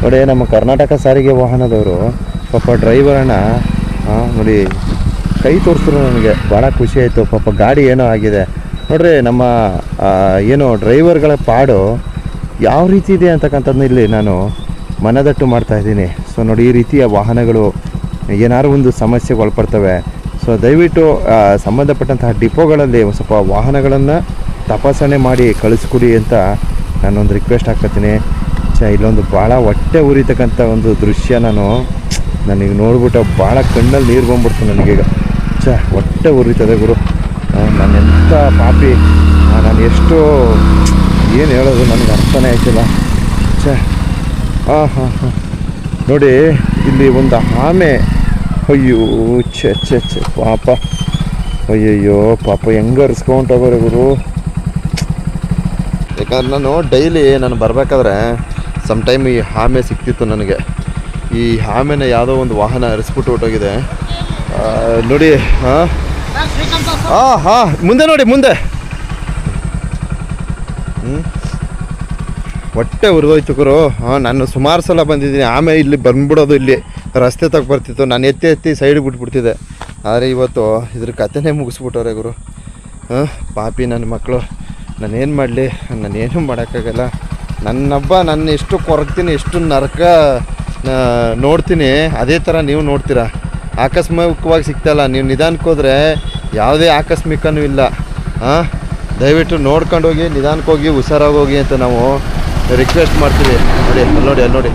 ನೋಡಿ ನಮ್ಮ ಕರ್ನಾಟಕ ಸಾರಿಗೆ ವಾಹನದವರು ಪಾಪ ಡ್ರೈವರನ್ನ ನೋಡಿ ಕೈ ತೋರಿಸಿದ್ರು. ನನಗೆ ಭಾಳ ಖುಷಿ ಆಯಿತು. ಪಾಪ ಗಾಡಿ ಏನೋ ಆಗಿದೆ ನೋಡ್ರಿ. ನಮ್ಮ ಏನು ಡ್ರೈವರ್ಗಳ ಪಾಡು ಯಾವ ರೀತಿ ಇದೆ ಅಂತಕ್ಕಂಥದ್ದನ್ನ ಇಲ್ಲಿ ನಾನು ಮನದಟ್ಟು ಮಾಡ್ತಾಯಿದ್ದೀನಿ. ಸೊ ನೋಡಿ, ಈ ರೀತಿಯ ವಾಹನಗಳು ಏನಾದ್ರು ಒಂದು ಸಮಸ್ಯೆಗೆ ಒಳಪಡ್ತವೆ. ಸೊ ದಯವಿಟ್ಟು ಸಂಬಂಧಪಟ್ಟಂತಹ ಡಿಪೋಗಳಲ್ಲಿ ಸ್ವಲ್ಪ ವಾಹನಗಳನ್ನು ತಪಾಸಣೆ ಮಾಡಿ ಕಳಿಸ್ಕೊಡಿ ಅಂತ ನಾನೊಂದು ರಿಕ್ವೆಸ್ಟ್ ಹಾಕ್ತೀನಿ. ಇಲ್ಲೊಂದು ಭಾಳ ಹೊಟ್ಟೆ ಉರಿತಕ್ಕಂಥ ಒಂದು ದೃಶ್ಯ ನನಗೆ ನೋಡ್ಬಿಟ್ಟು ಭಾಳ ಕಣ್ಣಲ್ಲಿ ನೀರು ಬಂದ್ಬಿಡ್ತು ನನಗೀಗ. ಹೊಟ್ಟೆ ಉರಿತದೆ ಗುರು. ನಾನೆಂಥ ಪಾಪಿ, ನಾನು ಎಷ್ಟು ಏನು ಹೇಳೋದು ನನಗೆ ಅರ್ಥನೇ ಆಯ್ತಿಲ್ಲ. ಹಾಂ ನೋಡಿ, ಇಲ್ಲಿ ಒಂದು ಆಮೆ, ಅಯ್ಯೋ ಛೆ ಪಾಪ, ಅಯ್ಯಯ್ಯೋ ಪಾಪ ಹೆಂಗೆ ಅರ್ಸ್ಕೊಂಡೋಗೋರೆ ಗುರು. ಯಾಕಂದ್ರೆ ನಾನು ಬರಬೇಕಾದ್ರೆ ಟೈಮ್ ಈ ಆಮೆ ಸಿಕ್ತಿತ್ತು ನನಗೆ. ಈ ಆಮೆನ ಯಾವುದೋ ಒಂದು ವಾಹನ ಹರಿಸ್ಬಿಟ್ಟು ಹೊಟ್ಟೋಗಿದೆ ನೋಡಿ. ಹಾಂ ಮುಂದೆ ನೋಡಿ, ಮುಂದೆ. ಹೊಟ್ಟೆ ಉರಿದೋಯ್ತು ಗುರು. ನಾನು ಸುಮಾರು ಸಲ ಬಂದಿದ್ದೀನಿ. ಆಮೆ ಇಲ್ಲಿ ಬಂದ್ಬಿಡೋದು, ಇಲ್ಲಿ ರಸ್ತೆ ತಗ ಬರ್ತಿತ್ತು. ನಾನು ಎತ್ತಿ ಸೈಡ್ಗೆ ಬಿಟ್ಬಿಡ್ತಿದ್ದೆ. ಆದರೆ ಇವತ್ತು ಇದ್ರ ಕಥೆನೇ ಮುಗಿಸ್ಬಿಟ್ಟವ್ರೆ ಗುರು. ಪಾಪಿ ನನ್ನ ಮಕ್ಕಳು. ನಾನೇನು ಮಾಡಲಿ, ನಾನೇನು ಮಾಡೋಕ್ಕಾಗಲ್ಲ. ನನ್ನ ಎಷ್ಟು ಕೊರಗ್ತೀನಿ, ಎಷ್ಟು ನರಕ ನೋಡ್ತೀನಿ, ಅದೇ ಥರ ನೀವು ನೋಡ್ತೀರಾ. ಆಕಸ್ಮಿಕವಾಗಿ ಸಿಗ್ತಾಯಿಲ್ಲ. ನೀವು ನಿಧಾನಕ್ಕೆ ಹೋದರೆ ಯಾವುದೇ ಆಕಸ್ಮಿಕನೂ ಇಲ್ಲ. ದಯವಿಟ್ಟು ನೋಡ್ಕೊಂಡು ಹೋಗಿ, ನಿಧಾನಕ್ಕೆ ಹೋಗಿ, ಹುಷಾರಾಗಿ ಹೋಗಿ ಅಂತ ನಾವು ರಿಕ್ವೆಸ್ಟ್ ಮಾಡ್ತೀವಿ. ನೋಡಿ ಅಲ್ಲಿ ನೋಡಿ.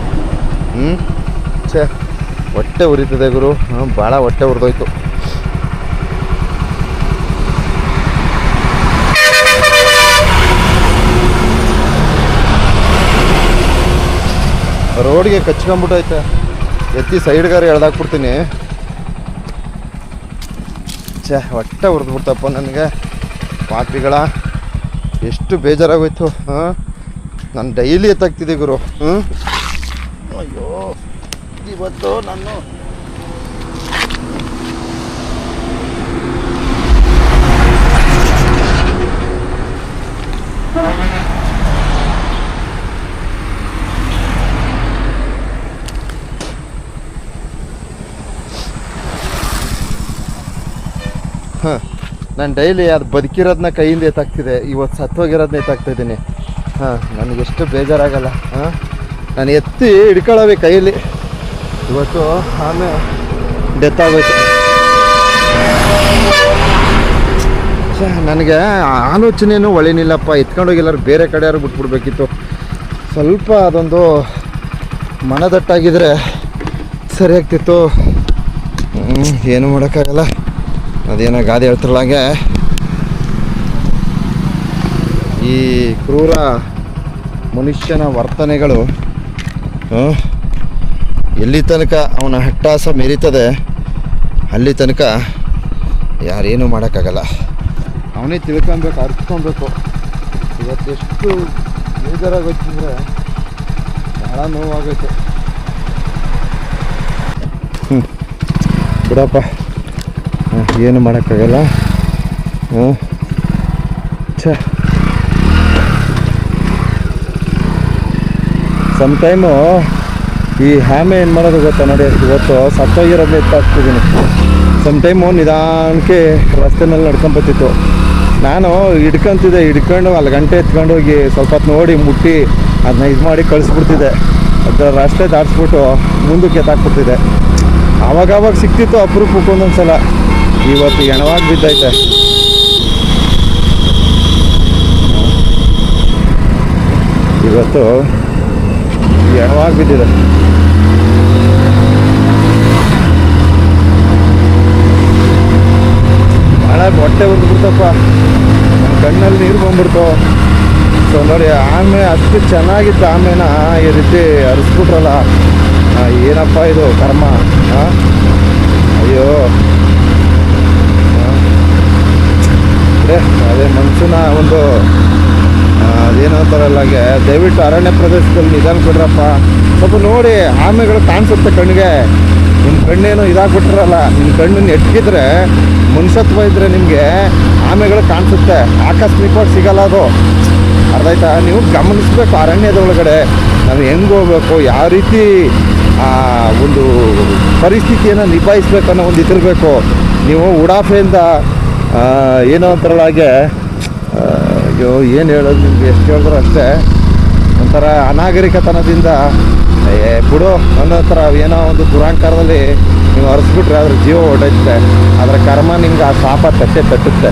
ಹೊಟ್ಟೆ ಉರಿತದೆ ಗುರು. ಭಾಳ ಹೊಟ್ಟೆ ಉರಿದೋಯ್ತು. ರೋಡ್ಗೆ ಕಚ್ಕೊಂಡ್ಬಿಟ್ಟೈತೆ. ಎತ್ತಿ ಸೈಡ್ಗಾರ ಎಳ್ದಾಕ್ಬಿಡ್ತೀನಿ. ಹೊಟ್ಟೆ ಉರಿದ್ಬಿಡ್ತಪ್ಪ ನನಗೆ. ಪಾಪಿಗಳ ಎಷ್ಟು ಬೇಜಾರಾಗೋಯ್ತು. ನಾನು ಡೈಲಿ ಎತ್ತಾಗ್ತಿದ್ದೆ ಗುರು. ಅಯ್ಯೋ, ಇವತ್ತು ನಾನು ಡೈಲಿ ಅದು ಬದುಕಿರೋದನ್ನ ಕೈಯಿಂದ ಎತ್ತಾಗ್ತಿದೆ. ಇವತ್ತು ಸತ್ತೋಗಿರೋದನ್ನ ಎತ್ತಾಗ್ತಾಯಿದ್ದೀನಿ. ನನಗೆಷ್ಟು ಬೇಜಾರಾಗಲ್ಲ. ನಾನು ಎತ್ತಿ ಹಿಡ್ಕೊಳ್ಳೋವೆ ಕೈಯಲ್ಲಿ. ಇವತ್ತು ಆಮೇಲೆ ಡೆತ್ ಆಗೋಯ್ತು. ನನಗೆ ಆಲೋಚನೆಯೂ ಒಳ್ಳೆನಿಲ್ಲಪ್ಪ. ಎತ್ಕೊಂಡೋಗಿ ಎಲ್ಲರೂ ಬೇರೆ ಕಡೆ ಯಾರು ಬಿಟ್ಬಿಡ್ಬೇಕಿತ್ತು. ಸ್ವಲ್ಪ ಅದೊಂದು ಮನದಟ್ಟಾಗಿದ್ರೆ ಸರಿಯಾಗ್ತಿತ್ತು. ಏನೂ ಮಾಡೋಕ್ಕಾಗಲ್ಲ. ಅದೇನೋ ಗಾದೆ ಹೇಳ್ತಿರಲ್ಲ ಹಾಗೆ, ಈ ಕ್ರೂರ ಮನುಷ್ಯನ ವರ್ತನೆಗಳು ಎಲ್ಲಿ ತನಕ ಅವನ ಹಟ್ಟಾಸ ಮೆರೀತದೆ ಅಲ್ಲಿ ತನಕ ಯಾರೇನೂ ಮಾಡೋಕ್ಕಾಗಲ್ಲ. ಅವನೇ ತಿಳ್ಕೊಬೇಕು, ಅರ್ತ್ಕೊಬೇಕು. ಇವತ್ತೆಷ್ಟು ಬೇಜಾರಾಗೋಯ್ತು ಅಂದರೆ ಭಾಳ ನೋವಾಗೋಯ್ತು. ಬಿಡಪ್ಪ, ಏನು ಮಾಡೋಕ್ಕಾಗಲ್ಲ. ಟೈಮು ಈ ಆಮೆ ಏನು ಮಾಡೋದು ಗೊತ್ತಾ ನೋಡಿ. ಇವತ್ತು ಸತ್ತೋಗಿರೋದನ್ನ ಎತ್ತಾಗ್ತಿದ್ದೀನಿ. ಟೈಮು ನಿಧಾನಕ್ಕೆ ರಸ್ತೆನಲ್ಲಿ ನಡ್ಕೊಂಬತ್ತಿತ್ತು. ನಾನು ಹಿಡ್ಕೊಂಡು ಅಲ್ಲಿ ಗಂಟೆ ಎತ್ಕೊಂಡೋಗಿ ಸ್ವಲ್ಪ ಹೊತ್ತು ನೋಡಿ ಮುಟ್ಟಿ ಅದನ್ನ ಇದು ಮಾಡಿ ಕಳಿಸ್ಬಿಡ್ತಿದ್ದೆ. ಅದರ ರಸ್ತೆ ದಾಟಿಸ್ಬಿಟ್ಟು ಮುಂದಕ್ಕೆ ಎತ್ತಾಕ್ಬಿಡ್ತಿದ್ದೆ. ಆವಾಗವಾಗ ಸಿಕ್ತಿತ್ತು ಅಪರೂಪಕ್ಕೆ ಒಂದೊಂದು ಸಲ. ಇವತ್ತು ಎಣವಾಗಿ ಬಿದ್ದೈತೆ. ಇವತ್ತು ಎಣವಾಗಿ ಬಿದ್ದಿದೆ. ಭಾಳ ಹೊಟ್ಟೆ ಉರಿದ್ಬಿಡ್ತಪ್ಪ. ನನ್ನ ಕಣ್ಣಲ್ಲಿ ನೀರು ಬಂದ್ಬಿಡ್ತು. ಸೊ ನೋಡಿ, ಆಮೆ ಅಷ್ಟು ಚೆನ್ನಾಗಿತ್ತು. ಆಮೆನ ಈ ರೀತಿ ಹರಿಸ್ಬಿಟ್ರಲ್ಲ. ಏನಪ್ಪ ಇದು ಕರ್ಮ. ಅಯ್ಯೋ, ಅದೇ ಮನುಷ್ಯನ ಒಂದು ಅದೇನೋ ಅಂತಾರಲ್ಲ ಹಾಗೆ. ದಯವಿಟ್ಟು ಅರಣ್ಯ ಪ್ರದೇಶದಲ್ಲಿ ನಿಧಾನ ಕೊಡ್ರಪ್ಪ. ಸ್ವಲ್ಪ ನೋಡಿ, ಆಮೆಗಳು ಕಾಣಿಸುತ್ತೆ ಕಣ್ಣಿಗೆ. ನಿಮ್ಮ ಕಣ್ಣೇನು ಇದಾಗ್ಬಿಟ್ರಲ್ಲ. ನಿಮ್ಮ ಕಣ್ಣನ್ನು ಎಟ್ಗಿದ್ರೆ, ಮನುಷ್ಯತ್ವ ಇದ್ದರೆ ನಿಮಗೆ ಆಮೆಗಳು ಕಾಣಿಸುತ್ತೆ. ಆಕಸ್ಮಿಕವಾಗಿ ಸಿಗಲ್ಲ ಅದು. ಅರ್ಥ ಆಯ್ತಾ? ನೀವು ಗಮನಿಸ್ಬೇಕು ಅರಣ್ಯದ ಒಳಗಡೆ ನಾವು ಹೆಂಗೆ ಹೋಗ್ಬೇಕು, ಯಾವ ರೀತಿ ಒಂದು ಪರಿಸ್ಥಿತಿಯನ್ನು ನಿಭಾಯಿಸ್ಬೇಕು ಅನ್ನೋ ಒಂದು ಇದಿರಬೇಕು. ನೀವು ಉಡಾಫೆಯಿಂದ ಏನೋ ಒಂಥರ ಹಾಗೆ ಅಯ್ಯೋ ಏನು ಹೇಳೋದು ನಿಮ್ಗೆ, ಎಷ್ಟು ಹೇಳಿದ್ರು ಅಷ್ಟೇ ಒಂಥರ ಅನಾಗರಿಕತನದಿಂದ ಬಿಡು ಅನ್ನೋ ಥರ ಏನೋ ಒಂದು ದುರಾಂಕಾರದಲ್ಲಿ ನೀವು ಹರಿಸ್ಬಿಟ್ರೆ ಅದ್ರ ಜೀವ ಹೊರಟೈತೆ, ಅದರ ಕರ್ಮ ನಿಮ್ಗೆ ಆ ಶಾಪ ತಟ್ಟುತ್ತೆ.